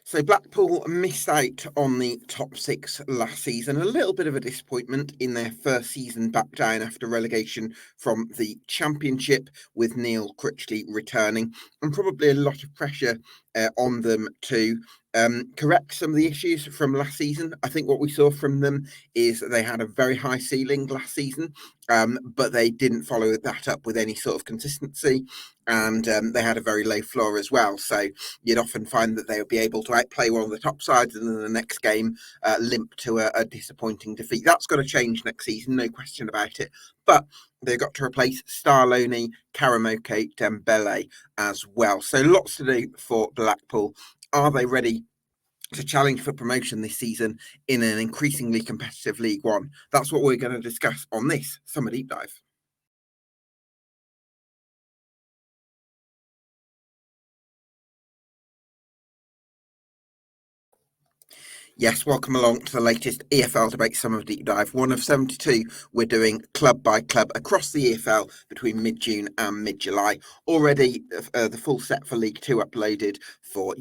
So Blackpool missed out on the top six last season. A little bit of a disappointment in their first season back down after relegation from the Championship, with Neil Critchley returning, and probably a lot of pressure on them to correct some of the issues from last season. I think what we saw from them is that they had a very high ceiling last season, but they didn't follow that up with any sort of consistency, and they had a very low floor as well. So you'd often find that they would be able to outplay one of the top sides and then the next game limp to a disappointing defeat. That's got to change next season, no question about it. But they've got to replace star loanee Karamoko Dembélé as well. So lots to do for Blackpool. Are they ready to challenge for promotion this season in an increasingly competitive League One? That's what we're going to discuss on this Summer Deep Dive. Yes, welcome along to the latest EFL Debate Summer Deep Dive, one of 72 we're doing club by club across the EFL between mid-June and mid-July. Already the full set for League 2 uploaded to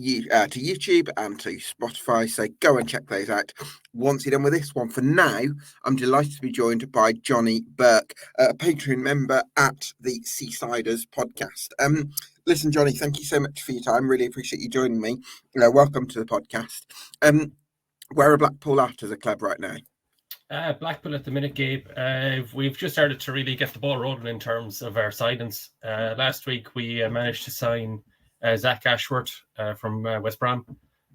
YouTube and to Spotify, so go and check those out once you're done with this one. For now, I'm delighted to be joined by Jonny Burke, a Patreon member at the Seasiders podcast. Listen, Jonny, thank you so much for your time. Really appreciate you joining me. Welcome to the podcast. Where are Blackpool at as a club right now? Blackpool at the minute, Gabe. We've just started to really get the ball rolling in terms of our signings. Last week, we managed to sign Zach Ashworth from West Brom,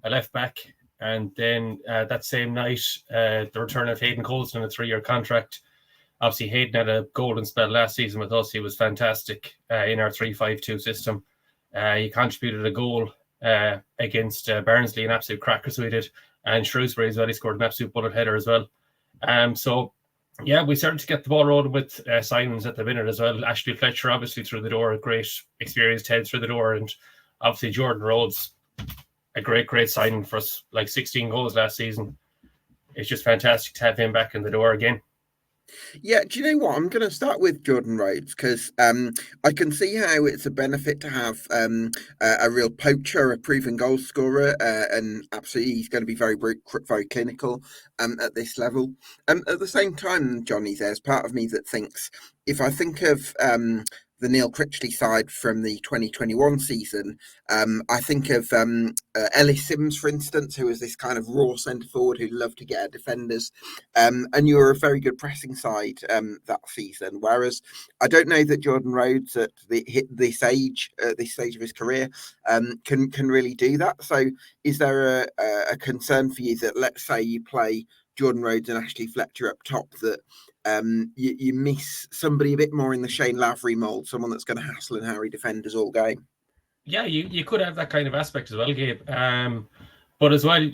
a left back. And then that same night, the return of Hayden Colston, a 3-year contract. Obviously, Hayden had a golden spell last season with us. He was fantastic in our 3-5-2 system. He contributed a goal against Barnsley, an absolute cracker, so he did. And Shrewsbury as well, he scored an absolute bullet header as well. So, yeah, we started to get the ball rolling with signings at the minute as well. Ashley Fletcher, obviously, through the door, a great experienced head through the door. And obviously, Jordan Rhodes, a great signing for us, like 16 goals last season. It's just fantastic to have him back in the door again. Yeah, do you know what? I'm going to start with Jordan Rhodes because I can see how it's a benefit to have a real poacher, a proven goal scorer, and absolutely he's going to be very clinical at this level. At the same time, Jonny, there's part of me that thinks, if I think of the Neil Critchley side from the 2021 season, I think of Ellis Sims, for instance, who was this kind of raw centre forward who loved to get at defenders, and you were a very good pressing side that season. Whereas I don't know that Jordan Rhodes at this stage of his career can really do that. So is there a concern for you that, let's say you play Jordan Rhodes and Ashley Fletcher up top, that you miss somebody a bit more in the Shane Lavery mould, someone that's going to hassle and harry defenders all game? Yeah, you could have that kind of aspect as well, Gabe. But as well,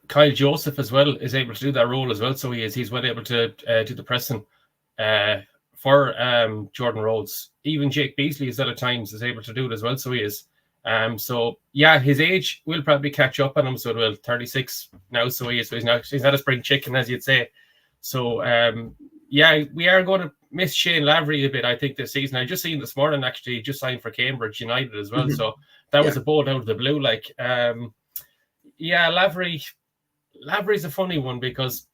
Kyle Joseph as well is able to do that role as well. So he's well able to do the pressing for Jordan Rhodes. Even Jake Beasley is at times is able to do it as well. So he is. So yeah, his age will probably catch up on him. So well, 36 now. So he is. So he's not a spring chicken, as you'd say. So yeah, we are going to miss Shane Lavery a bit, I think, this season. I just seen this morning, actually, he just signed for Cambridge United as well. So that was a bolt out of the blue. Like, yeah, Lavery's a funny one because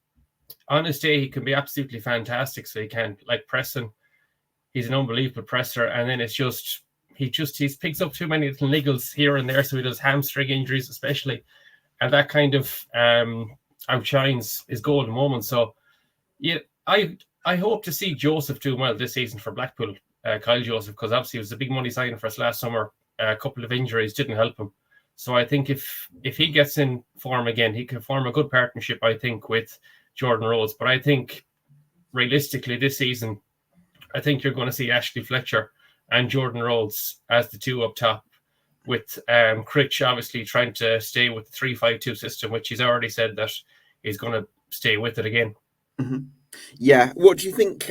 on his day, he can be absolutely fantastic. So he can, like, pressing. He's an unbelievable presser. And then it's just, he picks up too many little niggles here and there. So he does hamstring injuries, especially. And that kind of outshines his golden moment. So, yeah, I hope to see Joseph doing well this season for Blackpool, Kyle Joseph, because obviously it was a big money signing for us last summer. A couple of injuries didn't help him. So I think if he gets in form again, he can form a good partnership, I think, with Jordan Rhodes. But I think realistically this season, I think you're going to see Ashley Fletcher and Jordan Rhodes as the two up top, with Critch obviously trying to stay with the 3-5-2 system, which he's already said that he's going to stay with it again. Mm-hmm. Yeah. What do you think?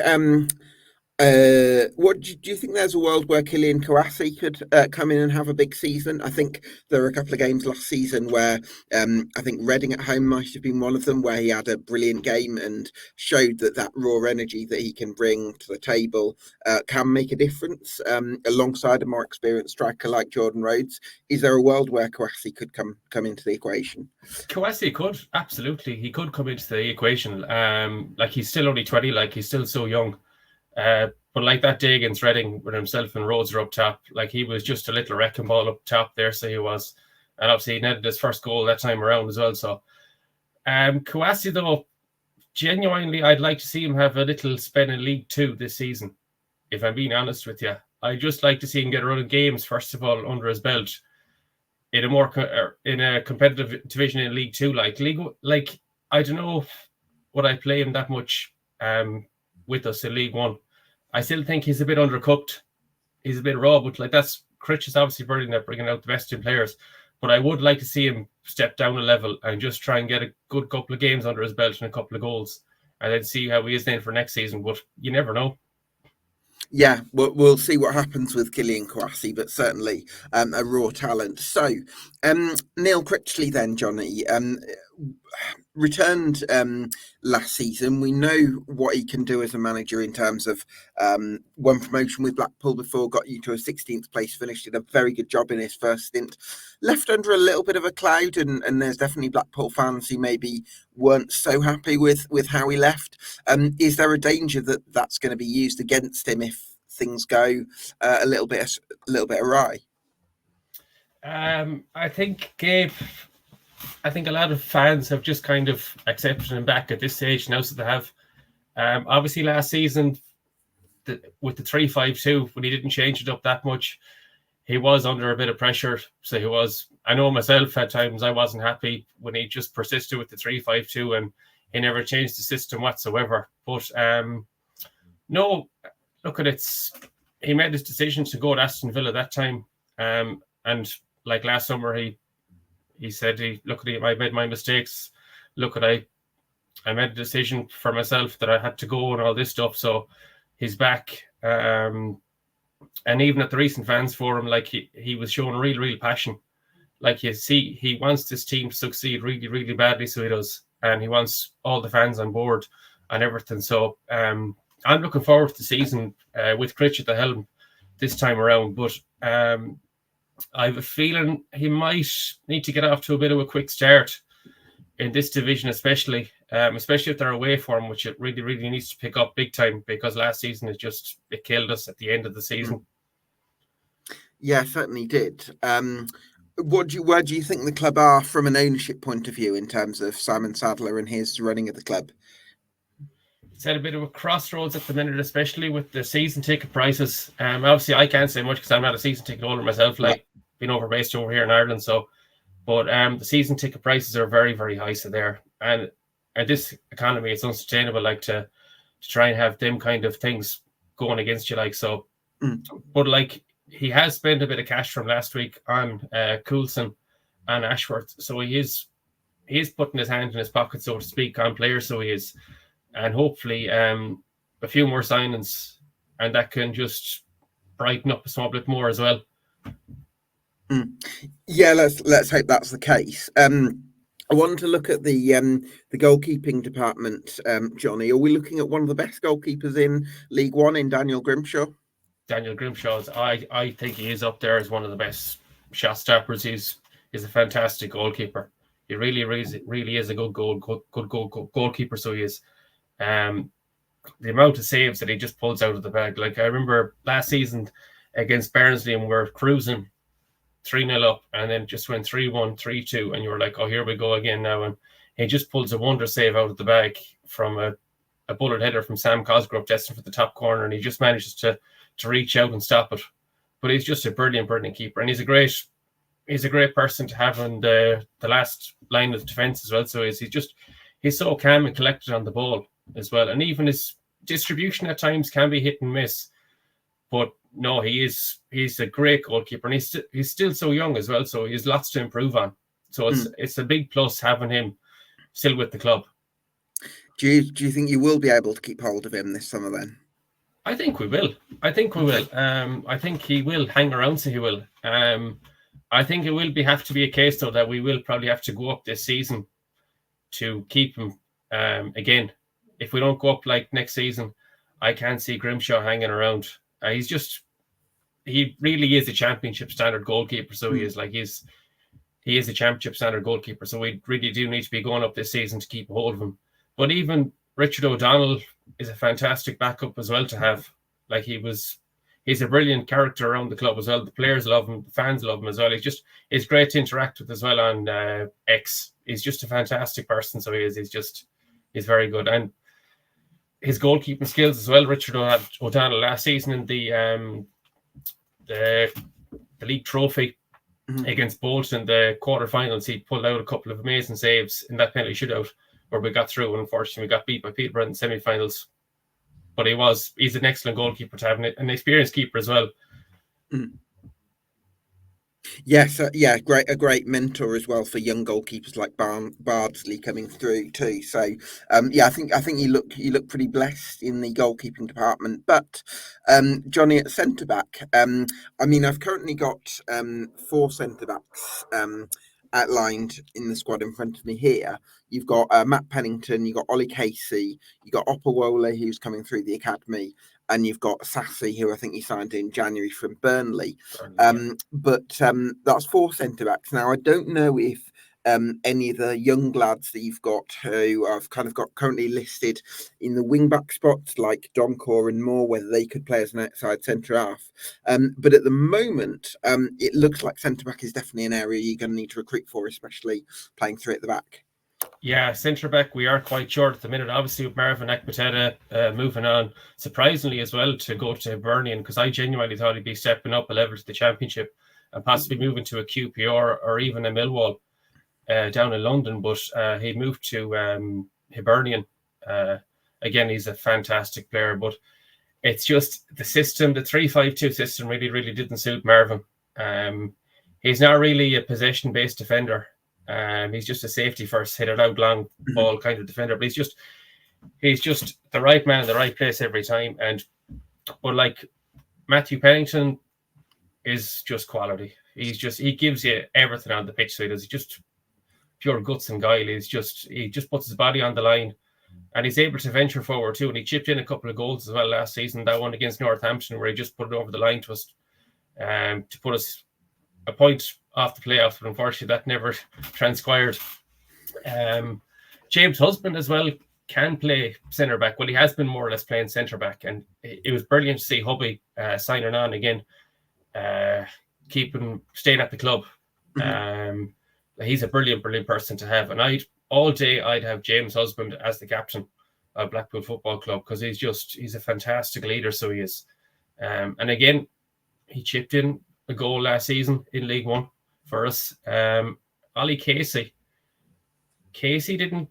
What do you think? There's a world where Kylian Kouassi could come in and have a big season? I think there were a couple of games last season where I think Reading at home might have been one of them, where he had a brilliant game and showed that raw energy that he can bring to the table can make a difference alongside a more experienced striker like Jordan Rhodes. Is there a world where Kouassi could come into the equation? Kouassi could, absolutely. He could come into the equation. Like, he's still only 20, like, he's still so young. But like that day against Reading, when himself and Rhodes are up top, like, he was just a little wrecking ball up top there, so he was. And obviously he netted his first goal that time around as well. So Kouassi, though, genuinely, I'd like to see him have a little spin in League Two this season, if I'm being honest with you. I'd just like to see him get a run of games, first of all, under his belt in a competitive division in League Two. Like I don't know, would I play him that much with us in League One? I still think he's a bit undercooked. He's a bit raw, but like, that's Critch is obviously brilliant at bringing out the best in players. But I would like to see him step down a level and just try and get a good couple of games under his belt and a couple of goals, and then see how he is then for next season. But you never know. Yeah, we'll see what happens with Kylian Kouassi, but certainly a raw talent. So, Neil Critchley then, Jonny, returned last season. We know what he can do as a manager in terms of one promotion with Blackpool before, got you to a 16th place finish, did a very good job in his first stint. Left under a little bit of a cloud, and there's definitely Blackpool fans who maybe weren't so happy with how he left. Is there a danger that that's going to be used against him if things go a little bit awry? I think, Gabe, I think a lot of fans have just kind of accepted him back at this stage now, so they have. Obviously, last season, with the 3-5-2, when he didn't change it up that much, he was under a bit of pressure. So he was. I know myself, at times I wasn't happy when he just persisted with the 3-5-2 and he never changed the system whatsoever. But no, look at it. He made his decision to go to Aston Villa that time, and like last summer, he said, I made my mistakes. I made a decision for myself that I had to go and all this stuff. So he's back. And even at the recent fans forum, like, he was showing real passion. Like, you see, he wants this team to succeed really, really badly. So he does. And he wants all the fans on board and everything. So I'm looking forward to the season with Critch at the helm this time around. But I have a feeling he might need to get off to a bit of a quick start in this division, especially if they're away form, which it really, really needs to pick up big time, because last season it killed us at the end of the season. Yeah, certainly did. Where do you think the club are from an ownership point of view in terms of Simon Sadler and his running of the club? It's at a bit of a crossroads at the minute, especially with the season ticket prices. Obviously, I can't say much because I'm not a season ticket holder myself, like, being based over here in Ireland. So, but the season ticket prices are very, very high. So there, and at this economy, it's unsustainable, like, to try and have them kind of things going against you, like so. But like, he has spent a bit of cash from last week on Coulson and Ashworth, so he is putting his hand in his pocket, so to speak, on players. So he is. And hopefully a few more signings, and that can just brighten up a small bit more as well. Yeah, let's hope that's the case. I wanted to look at the goalkeeping department, Jonny. Are we looking at one of the best goalkeepers in League One in Daniel Grimshaw? Daniel Grimshaw's, I think he is up there as one of the best shot stoppers. He's a fantastic goalkeeper. He really is a good goalkeeper. So he is. The amount of saves that he just pulls out of the bag. Like, I remember last season against Barnsley, and we were cruising 3-0 up, and then just went 3-1, 3-2, and you were like, oh, here we go again now. And he just pulls a wonder save out of the bag from a bullet header from Sam Cosgrove destined for the top corner, and he just manages to reach out and stop it. But he's just a brilliant keeper, and he's a great person to have in the last line of defence as well. So he's so calm and collected on the ball as well, and even his distribution at times can be hit and miss. But no, he's a great goalkeeper, and he's still so young as well, so he has lots to improve on. So it's a big plus having him still with the club. Do you think you will be able to keep hold of him this summer then? I think we will. I think we will. I think he will hang around, so he will. I think it will have to be a case, though, that we will probably have to go up this season to keep him. Again, if we don't go up like next season, I can't see Grimshaw hanging around. He really is a championship standard goalkeeper. So he is a championship standard goalkeeper. So we really do need to be going up this season to keep a hold of him. But even Richard O'Donnell is a fantastic backup as well to have. Like he's a brilliant character around the club as well. The players love him, the fans love him as well. He's great to interact with as well on X. He's just a fantastic person. So he is. He's very good. And his goalkeeping skills as well. Richard O'Donnell last season in the league trophy against Bolton in the quarterfinals, he pulled out a couple of amazing saves in that penalty shootout where we got through, and unfortunately we got beat by Peterborough in the semi-finals. But he's an excellent goalkeeper to have, an experienced keeper as well. Yes, a great mentor as well for young goalkeepers like Bardsley coming through too. So, I think you look pretty blessed in the goalkeeping department. But Jonny, at centre back, I've currently got 4 centre backs outlined in the squad in front of me here. You've got Matt Pennington, you've got Ollie Casey, you've got Opawole, who's coming through the academy, and you've got Sassy, who I think he signed in January from Burnley. But that's 4 centre-backs. Now, I don't know if any of the young lads that you've got who I've kind of got currently listed in the wing-back spots, like Donkor and Moore, whether they could play as an outside centre-half. But at the moment, it looks like centre-back is definitely an area you're going to need to recruit for, especially playing 3 at the back. Yeah, centre-back, we are quite short at the minute. Obviously, with Marvin Akpateta moving on, surprisingly as well, to go to Hibernian, because I genuinely thought he'd be stepping up a level to the Championship and possibly moving to a QPR or even a Millwall down in London. But he moved to Hibernian. Again, he's a fantastic player, but it's just the system, the 3-5-2 system really, really didn't suit Marvin. He's not really a possession-based defender. He's just a safety first, hit it out long ball kind of defender, but he's just the right man in the right place every time. But like Matthew Pennington is just quality. He gives you everything on the pitch. So he's just pure guts and guile. He just puts his body on the line, and he's able to venture forward too. And he chipped in a couple of goals as well last season. That one against Northampton, where he just put it over the line to us, to put us a point off the playoffs, but unfortunately that never transpired. James Husband as well can play centre back. Well, he has been more or less playing centre back, and it was brilliant to see Hubby signing on again, staying at the club. He's a brilliant person to have, and I'd have James Husband as the captain of Blackpool Football Club, because he's a fantastic leader. So he is, and again, he chipped in a goal last season in League One for us. Ollie Casey didn't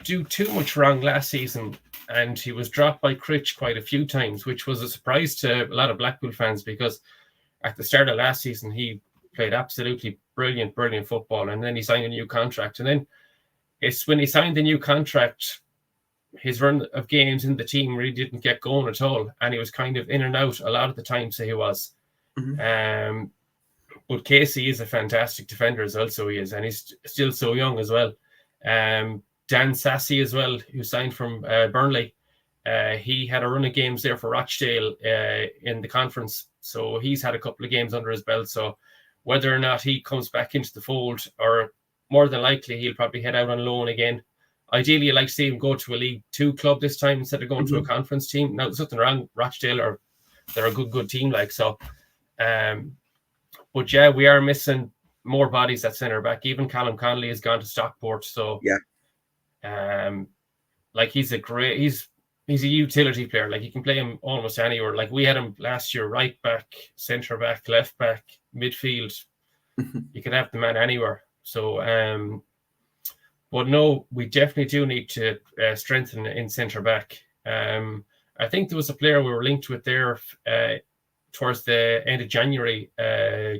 do too much wrong last season, and he was dropped by Critch quite a few times, which was a surprise to a lot of Blackpool fans, because at the start of last season he played absolutely brilliant football, and then he signed a new contract, and then it's when he signed the new contract, his run of games in the team really didn't get going at all, and he was kind of in and out a lot of the time. So he was. But Casey is a fantastic defender as well, so he is, and he's still so young as well. Dan Sassy as well, who signed from Burnley, he had a run of games there for Rochdale in the conference, so he's had a couple of games under his belt. So whether or not he comes back into the fold, or more than likely he'll probably head out on loan again. Ideally, I'd like to see him go to a League 2 club this time instead of going to a conference team. Now, there's nothing wrong. Rochdale they're a good team, like so. But yeah, we are missing more bodies at centre back. Even Callum Connolly has gone to Stockport. So he's a utility player. Like, you can play him almost anywhere. Like, we had him last year, right back, centre back, left back, midfield. You could have the man anywhere. So but no, we definitely do need to strengthen in centre back. I think there was a player we were linked with there towards the end of January,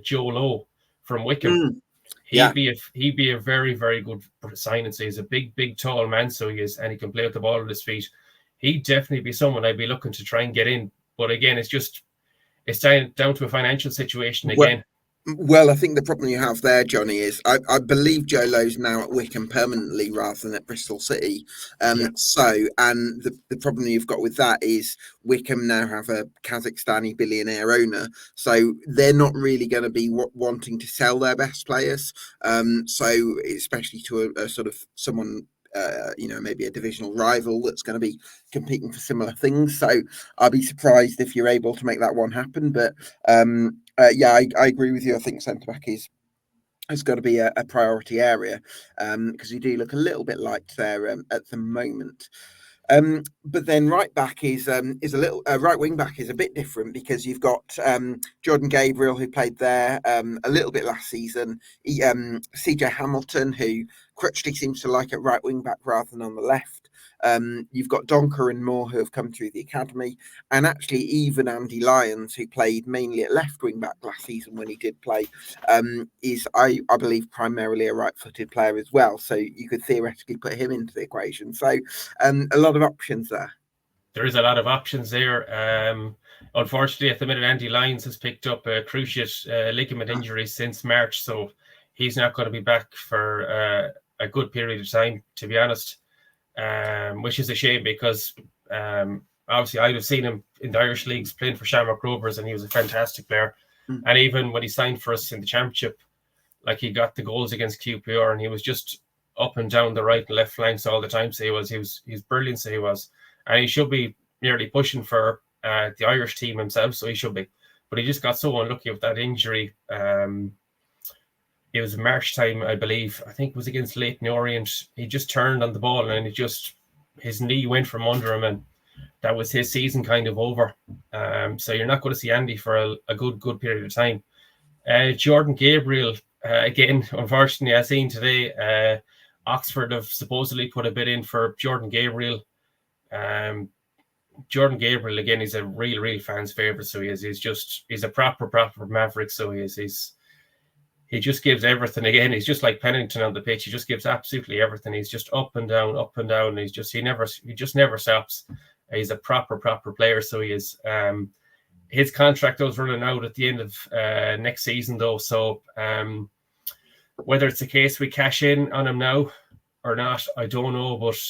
Joe Lowe from Wickham. He'd be a very, very good signing. So he's a big, tall man. So he is, and he can play with the ball at his feet. he'd definitely be someone I'd be looking to try and get in. But again, it's down to a financial situation again. Well, I think the problem you have there, Johnny, is I believe Joe Lowe's now at Wickham permanently rather than at Bristol City. So, and the problem you've got with that is Wickham now have a Kazakhstani billionaire owner, so they're not really going to be wanting to sell their best players. So, especially to a sort of someone. Maybe a divisional rival that's going to be competing for similar things. So I'll be surprised if you're able to make that one happen. But I agree with you. I think centre back has got to be a priority area because you do look a little bit light there at the moment. But then right back is a little right wing back is a bit different because you've got Jordan Gabriel, who played there a little bit last season, CJ Hamilton, who Critchley seems to like at right wing back rather than on the left. You've got Donker and Moore, who have come through the academy, and actually even Andy Lyons, who played mainly at left wing back last season when he did play, is I believe primarily a right-footed player as well. So you could theoretically put him into the equation. So a lot of options there. There is a lot of options there. Unfortunately, at the minute, Andy Lyons has picked up a cruciate ligament injury since March, so he's not going to be back for a good period of time, to be honest. Which is a shame because obviously I'd have seen him in the Irish leagues playing for Shamrock Rovers, and he was a fantastic player. And even when he signed for us in the Championship, like, he got the goals against QPR, and he was just up and down the right and left flanks all the time. So he was brilliant. So he was, and he should be nearly pushing for the Irish team himself. So he should be, but he just got so unlucky with that injury. It was March time, I believe. I think it was against Leyton Orient. He just turned on the ball and his knee went from under him, and that was his season kind of over. So you're not going to see Andy for a good period of time. Jordan Gabriel, again, unfortunately, I seen today, Oxford have supposedly put a bid in for Jordan Gabriel. Jordan Gabriel, again, he's a real fans' favourite. So he is. He's a proper maverick. So he just gives everything. Again, he's just like Pennington on the pitch. He just gives absolutely everything. He's just up and down. He just never stops. He's a proper player. So he is. His contract was running out at the end of next season, though. So whether it's a case we cash in on him now or not, I don't know. But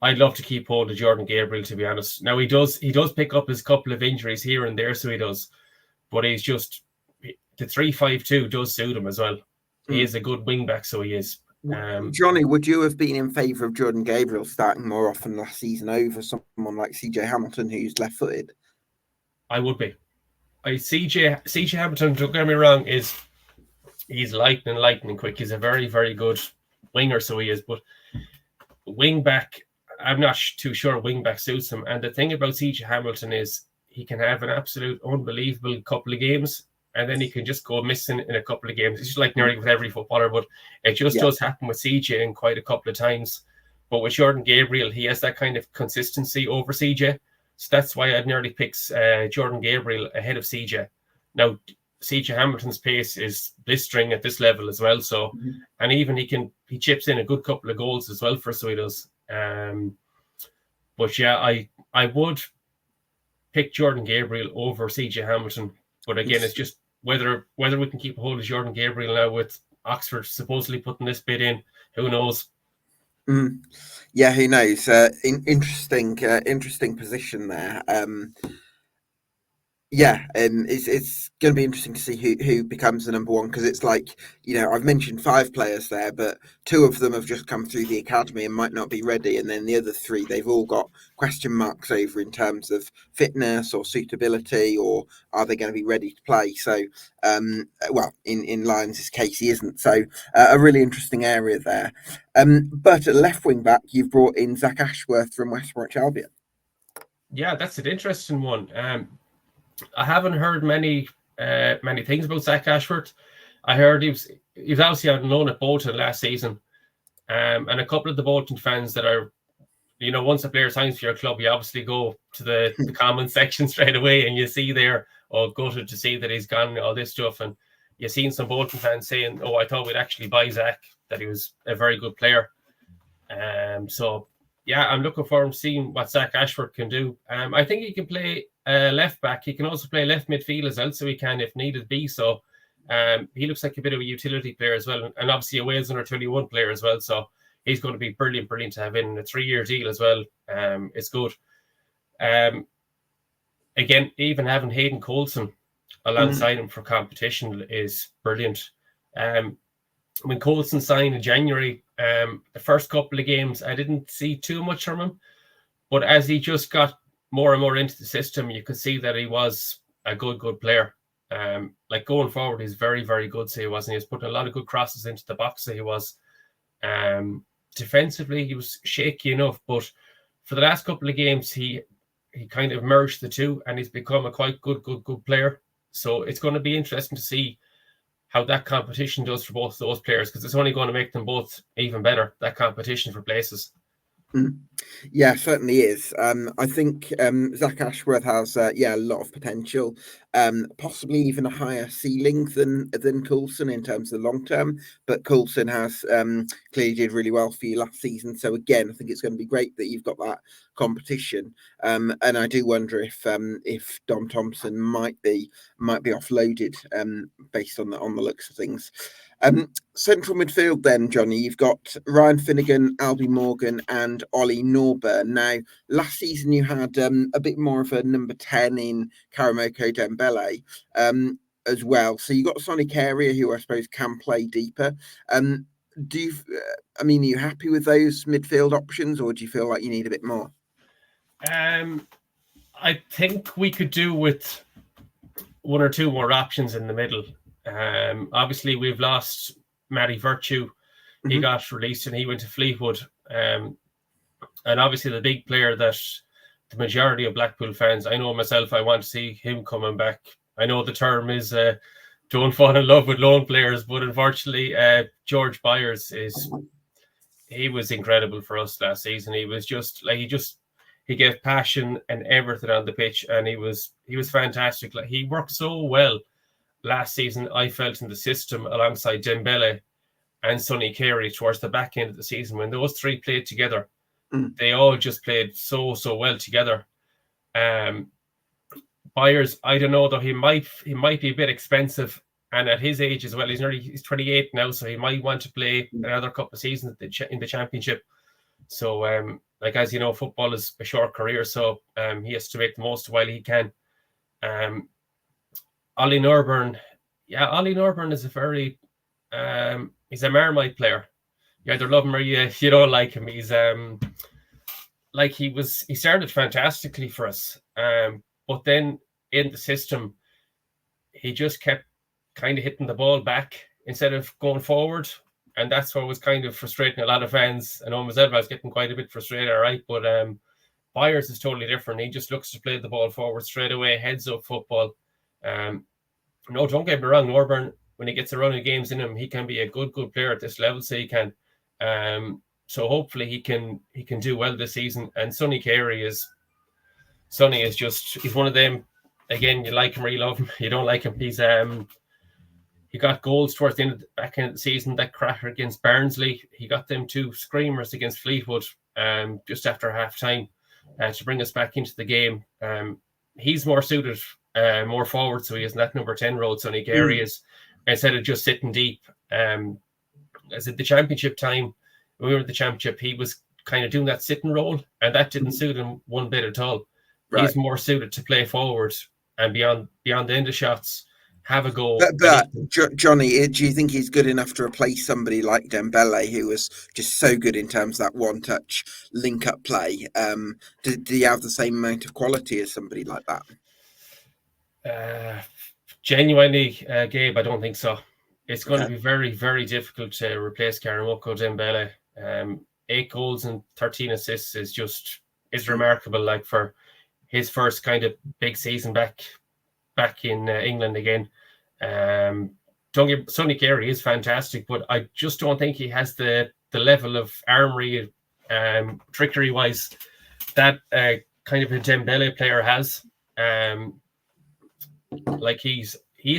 I'd love to keep hold of Jordan Gabriel, to be honest. Now he does pick up his couple of injuries here and there, so he does. But he's just. The 3-5-2 does suit him as well. He is a good wing back, so he is. Johnny, would you have been in favour of Jordan Gabriel starting more often last season over someone like CJ Hamilton, who's left-footed? I would be. CJ Hamilton, don't get me wrong, he's lightning quick. He's a very good winger, so he is. But wing back, I'm not too sure wing back suits him. And the thing about CJ Hamilton is he can have an absolute unbelievable couple of games, and then he can just go missing in a couple of games. It's just like nearly with every footballer, but it just does happen with CJ in quite a couple of times. But with Jordan Gabriel, he has that kind of consistency over CJ. So that's why I'd nearly pick Jordan Gabriel ahead of CJ. Now, CJ Hamilton's pace is blistering at this level as well. So, and even he chips in a good couple of goals as well for us, so he does. But yeah, I would pick Jordan Gabriel over CJ Hamilton. But again, it's just whether we can keep a hold of Jordan Gabriel now with Oxford supposedly putting this bid in. Who knows? Yeah, who knows? Interesting position there. It's going to be interesting to see who becomes the number one, because it's like, I've mentioned 5 players there, but 2 of them have just come through the academy and might not be ready, and then the other 3, they've all got question marks over in terms of fitness or suitability, or are they going to be ready to play? So, in Lyons' case, he isn't. So, a really interesting area there. But at left wing back, you've brought in Zach Ashworth from West Bromwich Albion. Yeah, that's an interesting one. I haven't heard many things about Zach Ashworth. I heard he was obviously on loan at Bolton last season, and a couple of the Bolton fans that are, once a player signs for your club, you obviously go to the comment section straight away, and you see there, gutted to see that he's gone, all this stuff, and you've seen some Bolton fans saying, "Oh, I thought we'd actually buy Zach, that he was a very good player." So yeah, I'm looking forward to seeing what Zach Ashford can do. I think he can play left back. He can also play left midfield as well, so he can, if needed be. So he looks like a bit of a utility player as well, and obviously a Wales under 21 player as well. So he's going to be brilliant to have in a 3-year deal as well. It's good. Again, even having Hayden Coulson alongside him for competition is brilliant. When Coulson signed in January, the first couple of games, I didn't see too much from him. But as he just got more and more into the system, you could see that he was a good player. Like going forward, he's very, very good. So he was, and he was putting a lot of good crosses into the box. So he was. Defensively, he was shaky enough, but for the last couple of games, he kind of merged the two, and he's become a quite good player. So it's going to be interesting to see how that competition does for both those players, because it's only going to make them both even better, that competition for places. Yeah, certainly is. I think Zach Ashworth has a lot of potential, possibly even a higher ceiling than Coulson in terms of the long term. But Coulson has clearly did really well for you last season. So again, I think it's going to be great that you've got that competition. And I do wonder if Dom Thompson might be offloaded based on the looks of things. Central midfield then, Jonny, you've got Ryan Finnegan, Albie Morgan and Ollie Norburn. Now, last season you had a bit more of a number 10 in Karamoko Dembélé as well. So you got Sonny Carrier, who I suppose can play deeper. Are you happy with those midfield options, or do you feel like you need a bit more? I think we could do with one or two more options in the middle. Obviously, we've lost Matty Virtue. He got released and he went to Fleetwood. And obviously, the big player that the majority of Blackpool fans, I know myself, I want to see him coming back. I know the term is don't fall in love with lone players, but unfortunately, George Byers he was incredible for us last season. He was just like he gave passion and everything on the pitch, and he was fantastic. Like, he worked so well last season, I felt, in the system alongside Dembélé and Sonny Carey towards the back end of the season. When those three played together, they all just played so well together. Byers, I don't know though, he might be a bit expensive, and at his age as well, he's 28 now, so he might want to play another couple of seasons in the championship. So like, as you know, football is a short career, so he has to make the most while he can. Ollie Norburn is a very he's a Marmite player. You either love him or you don't like him. He's he started fantastically for us, but then in the system he just kept kind of hitting the ball back instead of going forward, and that's what was kind of frustrating a lot of fans. I know myself, I was getting quite a bit frustrated, all right, but Byers is totally different. He just looks to play the ball forward straight away, heads up football. No, don't get me wrong, Norburn, when he gets a run of games in him, he can be a good player at this level, so he can. So hopefully he can do well this season. And Sonny Carey he's one of them. Again, you like him or you love him. You don't like him. He got goals towards the back end of the season. That cracker against Barnsley, he got them 2 screamers against Fleetwood just after half time to bring us back into the game. He's more suited, more forward, so he has that number 10 role. Sonny Carey is, instead of just sitting deep. As at the championship time, when we were at the championship, he was kind of doing that sitting role, and that didn't suit him one bit at all. Right. He's more suited to play forward and beyond the end of shots, have a go. But Jonny, do you think he's good enough to replace somebody like Dembélé, who was just so good in terms of that one-touch link-up play? Do you have the same amount of quality as somebody like that? Genuinely, Gabe, I don't think so. It's going to be very, very difficult to replace Karamoko Dembélé. 8 goals and 13 assists is remarkable. Like, for his first kind of big season back in England again. Sonny Carey is fantastic, but I just don't think he has the level of armory, trickery wise, that kind of a Dembélé player has. Like, he's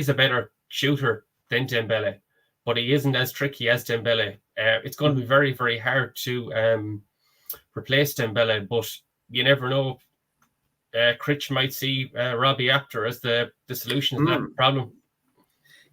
a better shooter than Dembélé, but he isn't as tricky as Dembélé. It's going to be very, very hard to replace Dembélé, but you never know. Critch might see Robbie Apter as the solution to that problem.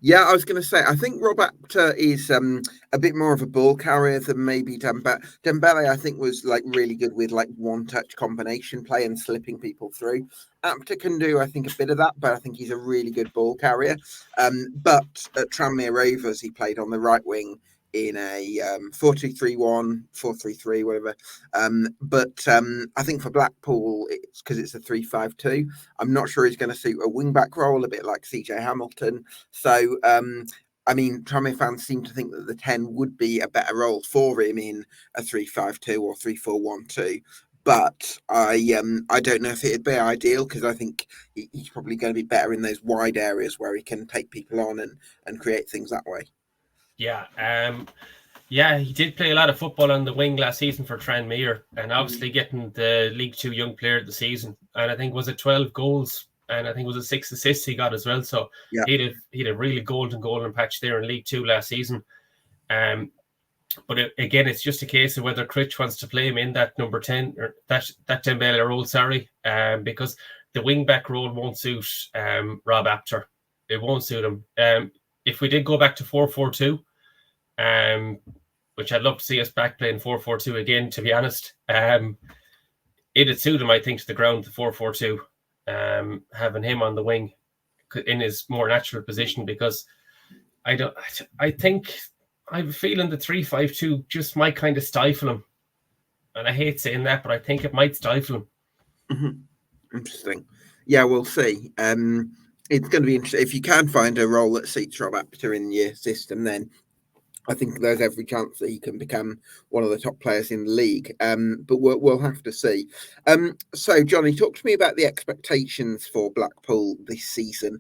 Yeah, I was going to say, I think Rob Apter is a bit more of a ball carrier than maybe Dembélé. Dembélé, I think, was like really good with like one-touch combination play and slipping people through. Apter can do, I think, a bit of that, but I think he's a really good ball carrier. But at Tranmere Rovers, he played on the right wing in a 4-2-3-1, 4-3-3, whatever. But I think for Blackpool, it's because it's a 3-5-2. I'm not sure he's going to suit a wing-back role, a bit like CJ Hamilton. So, I mean, Tranmere fans seem to think that the 10 would be a better role for him in a 3-5-2 or 3-4-1-2. But I don't know if it'd be ideal, because I think he's probably going to be better in those wide areas where he can take people on and create things that way. Yeah, he did play a lot of football on the wing last season for Tranmere, and obviously getting the League Two Young Player of the season. And I think was it 12 goals, and I think it was 6 assists he got as well. So he had a really golden patch there in League Two last season. But again, it's just a case of whether Critch wants to play him in that number 10 or that Dembélé role, because the wing back role won't suit Rob Apter. It won't suit him. If we did go back to 4-4-2, which I'd love to see us back playing 4-4-2 again, to be honest, it'd suit him, I think, to the ground, the 4-4-2, having him on the wing in his more natural position, because I think I have a feeling the 3-5-2 just might kind of stifle him. And I hate saying that, but I think it might stifle him. Mm-hmm. Interesting. Yeah, we'll see. It's going to be interesting. If you can find a role that suits Rob Apter in your system, then I think there's every chance that he can become one of the top players in the league. But we'll have to see. So, Jonny, talk to me about the expectations for Blackpool this season.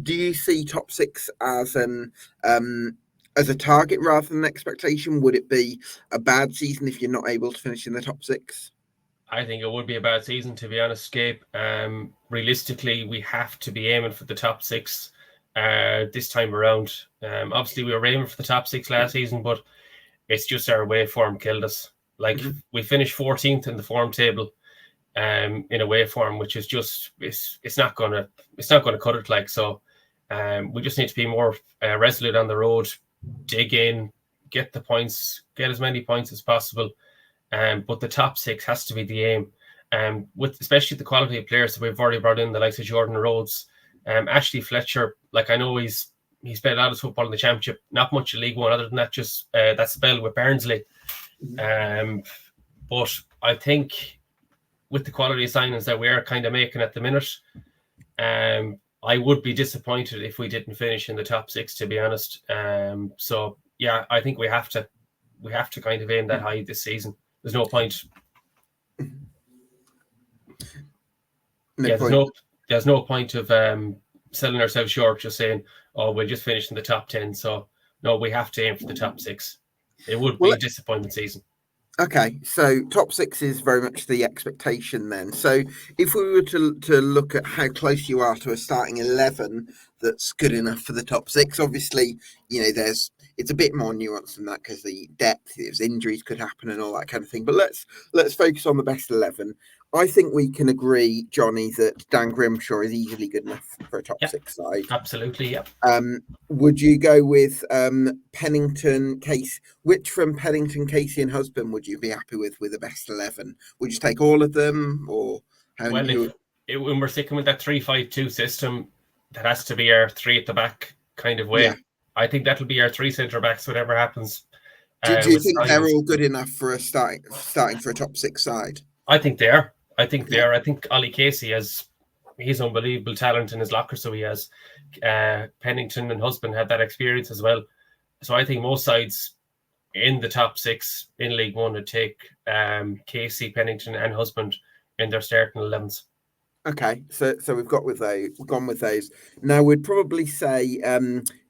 Do you see top six as a target rather than an expectation? Would it be a bad season if you're not able to finish in the top six? I think it would be a bad season, to be honest, Gabe. Realistically, we have to be aiming for the top six this time around. Obviously, we were aiming for the top six last season, but it's just our away form killed us. Like, we finished 14th in the form table in away form, which is just it's not gonna cut it. Like, so we just need to be more resolute on the road, dig in, get the points, get as many points as possible. But the top six has to be the aim. With especially the quality of players that we've already brought in, the likes of Jordan Rhodes, Ashley Fletcher. Like, I know he's played a lot of football in the Championship, not much in League One, other than that, just that spell with Barnsley. But I think with the quality of signings that we are kind of making at the minute, I would be disappointed if we didn't finish in the top six, to be honest. So yeah, I think we have to kind of aim that high this season. There's no point. There's no point of selling ourselves short, just saying, oh, we'll just finish in the top 10. So no, we have to aim for the top six. It would be a disappointing season. Okay, so top six is very much the expectation then. So if we were to look at how close you are to a starting 11 that's good enough for the top six, obviously, you know, it's a bit more nuanced than that, because the depth, there's injuries could happen and all that kind of thing. But let's focus on the best 11. I think we can agree, Jonny, that Dan Grimshaw is easily good enough for a top six side. Absolutely, yeah. Would you go with Pennington, Casey? Which from Pennington, Casey, and Husband would you be happy with the best 11? Would you take all of them, or how? Well, when we're sticking with that 3-5-2 system, that has to be our three at the back kind of way. Yeah. I think that'll be our three centre backs, whatever happens. Do you think they're all good enough for a starting for a top six side? I think they are. I think Ollie Casey he's unbelievable talent in his locker, so he has. Pennington and Husband had that experience as well. So I think most sides in the top six in League One would take Casey, Pennington, and Husband in their starting 11s. Okay, so we've gone with those. Now we'd probably say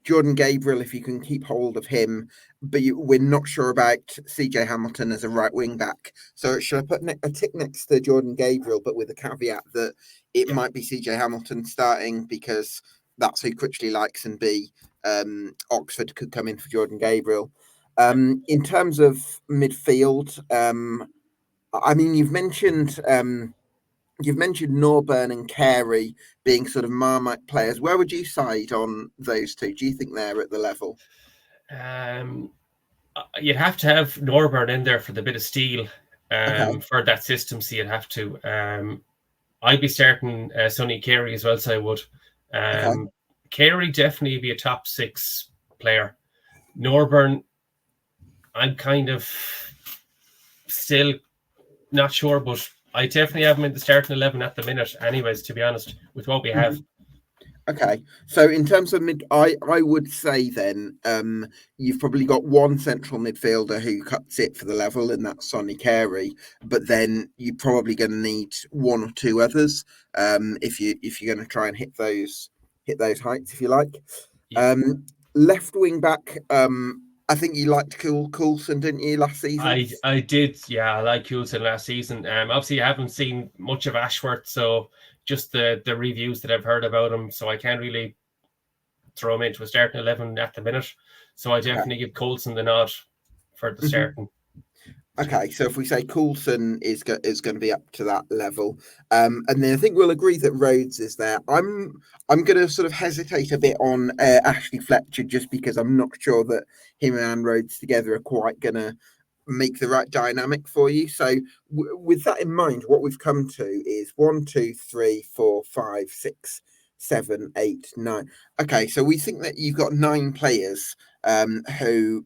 Jordan Gabriel, if you can keep hold of him, but we're not sure about CJ Hamilton as a right wing back. So should I put a tick next to Jordan Gabriel, but with a caveat that it might be CJ Hamilton starting, because that's who Critchley likes, and B, Oxford could come in for Jordan Gabriel. In terms of midfield, I mean, you've mentioned Norburn and Carey being sort of Marmite players. Where would you side on those two? Do you think they're at the level? You'd have to have Norburn in there for the bit of steel Okay. for that system, so you'd have to. I'd be starting Sonny Carey as well, so I would. Okay. Carey definitely be a top 6 player. Norburn, I'm kind of still not sure, but I definitely have him in the starting 11 at the minute, anyways, to be honest, with what we have. Okay, so in terms of mid, I would say then you've probably got one central midfielder who cuts it for the level, and that's Sonny Carey. But then you're probably going to need one or two others if you're going to try and hit those heights, if you like. Yeah. Left wing back, I think you liked Coulson, didn't you, last season? I did, yeah. I like Coulson last season. Obviously, I haven't seen much of Ashworth, so just the reviews that I've heard about him, so I can't really throw him into a starting 11 at the minute. So I definitely give Coulson the nod for the starting. Okay, so if we say Coulson is going to be up to that level, and then I think we'll agree that Rhodes is there. I'm going to sort of hesitate a bit on Ashley Fletcher just because I'm not sure that him and Rhodes together are quite going to make the right dynamic for you. So with that in mind, what we've come to is 1, 2, 3, 4, 5, 6, 7, 8, 9. Okay, so we think that you've got 9 players who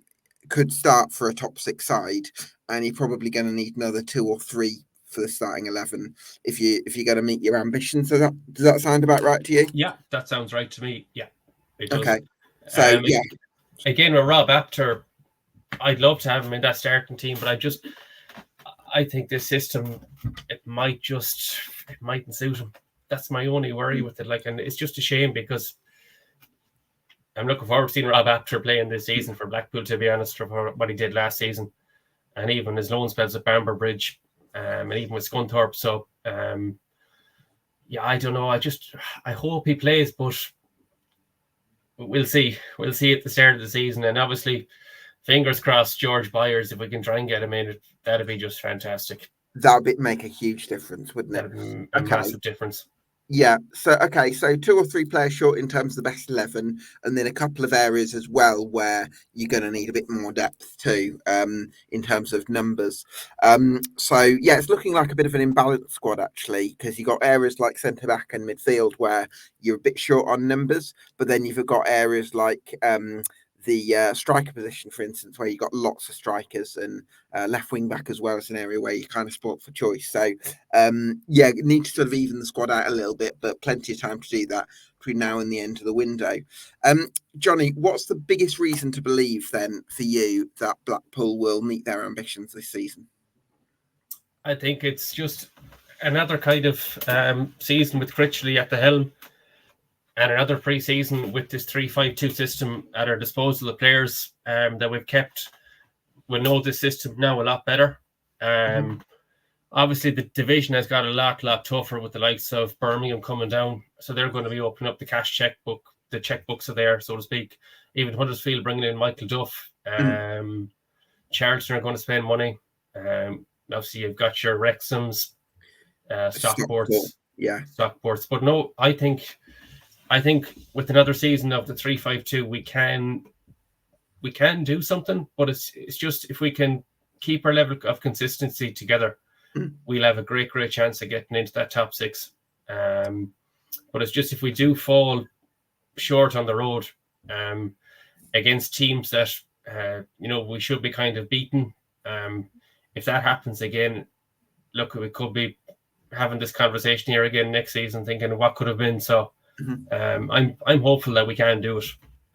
could start for a top 6 side, and you're probably going to need another 2 or 3 for the starting 11 if you're going to meet your ambitions. So does that sound about right to you? Yeah, that sounds right to me. Yeah, it does. Okay, so yeah. Again, with Rob Apter, I'd love to have him in that starting team, but I think this system it mightn't suit him. That's my only worry with it. And it's just a shame because I'm looking forward to seeing Rob Apter playing this season for Blackpool, to be honest, for what he did last season, and even his loan spells at Bamber Bridge, and even with Scunthorpe. So, yeah, I don't know. I hope he plays, but we'll see. We'll see at the start of the season, and obviously, fingers crossed, George Byers, if we can try and get him in, that'd be just fantastic. That would make a huge difference, wouldn't it? That'd be a massive difference. Yeah. So 2 or 3 players short in terms of the best 11, and then a couple of areas as well where you're going to need a bit more depth too, in terms of numbers. So yeah, it's looking like a bit of an imbalanced squad actually, because you've got areas like centre back and midfield where you're a bit short on numbers, but then you've got areas like the striker position, for instance, where you've got lots of strikers, and left wing back as well as an area where you kind of sport for choice. So yeah, need to sort of even the squad out a little bit, but plenty of time to do that between now and the end of the window. Jonny, what's the biggest reason to believe then for you that Blackpool will meet their ambitions this season? I think it's just another kind of season with Critchley at the helm, and another pre-season with this 3-5-2 system at our disposal. The players that we've kept will know this system now a lot better. Obviously, the division has got a lot tougher with the likes of Birmingham coming down, so they're going to be opening up the cash checkbook. The checkbooks are there, so to speak. Even Huddersfield bringing in Michael Duff. Charlton are going to spend money. Obviously, you've got your Wrexhams, Stockports, Stockports. But no, I think with another season of the 3-5-2, we can do something. But it's just if we can keep our level of consistency together, we'll have a great chance of getting into that top 6. But it's just if we do fall short on the road against teams that we should be kind of beaten. If that happens again, look, we could be having this conversation here again next season, thinking what could have been. So I'm hopeful that we can do it.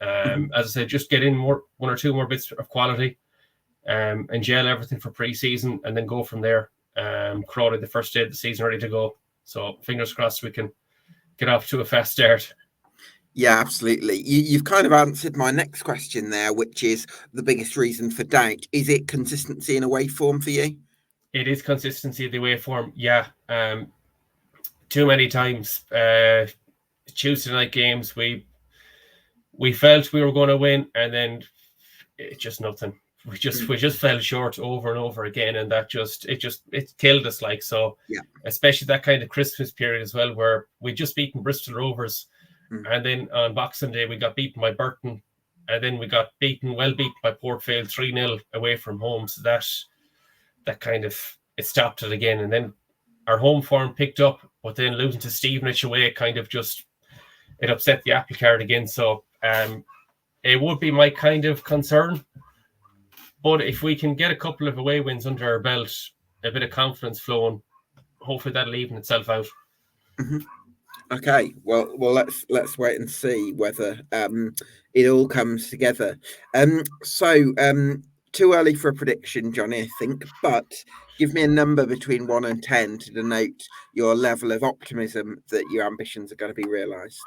As I said, just get in one or two more bits of quality, and gel everything for pre-season, and then go from there. Crawley the first day of the season ready to go. So fingers crossed we can get off to a fast start. Yeah, absolutely. You've kind of answered my next question there, which is the biggest reason for doubt. Is it consistency in away form for you? It is consistency in the away form, yeah. Too many times, Tuesday night games, we felt we were going to win, and then it's just nothing. we just fell short over and over again, and that it killed us. Like, so, Yeah. Especially that kind of Christmas period as well, where we just beaten Bristol Rovers, and then on Boxing Day we got beaten by Burton, and then we got beaten by Port Vale 3-0 away from home. So that kind of, it stopped it again, and then our home form picked up, but then losing to Stevenage away kind of it upset the apple cart again. So it would be my kind of concern. But if we can get a couple of away wins under our belt, a bit of confidence flowing, hopefully that'll even itself out. Mm-hmm. Okay, well, let's wait and see whether it all comes together. So too early for a prediction, Jonny, I think, but give me a number between 1 and 10 to denote your level of optimism that your ambitions are going to be realised.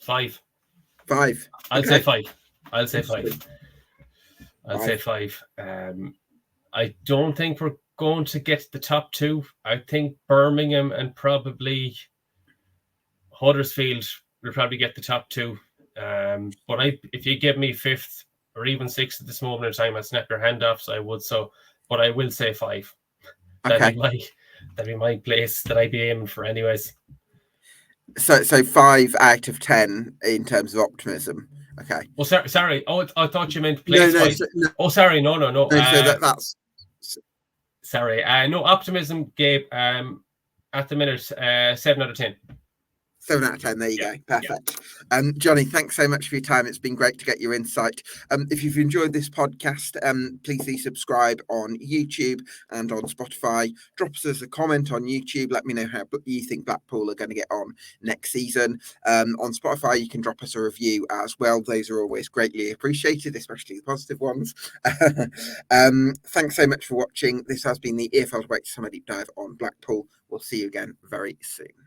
5. 5. I'll say 5. I'll say 5. I don't think we're going to get the top 2. I think Birmingham and probably Huddersfield will probably get the top 2. But if you give me 5th or even 6th at this moment in time, I'd snap your hand off. So I would. But I will say 5. Okay. That'd be my place that I'd be aiming for, anyways. So 5 out of 10 in terms of optimism. Okay. Well, sorry. Oh, I thought you meant place wise. No. Oh, sorry. No. So that's. Sorry. No, optimism, Gabe. At the minute, 7 out of 10. 7 out of 10. There you go. Perfect. Jonny, thanks so much for your time. It's been great to get your insight. If you've enjoyed this podcast, please do subscribe on YouTube and on Spotify. Drop us a comment on YouTube. Let me know how you think Blackpool are going to get on next season. On Spotify, you can drop us a review as well. Those are always greatly appreciated, especially the positive ones. Thanks so much for watching. This has been the EFL Debate Summer Deep Dive on Blackpool. We'll see you again very soon.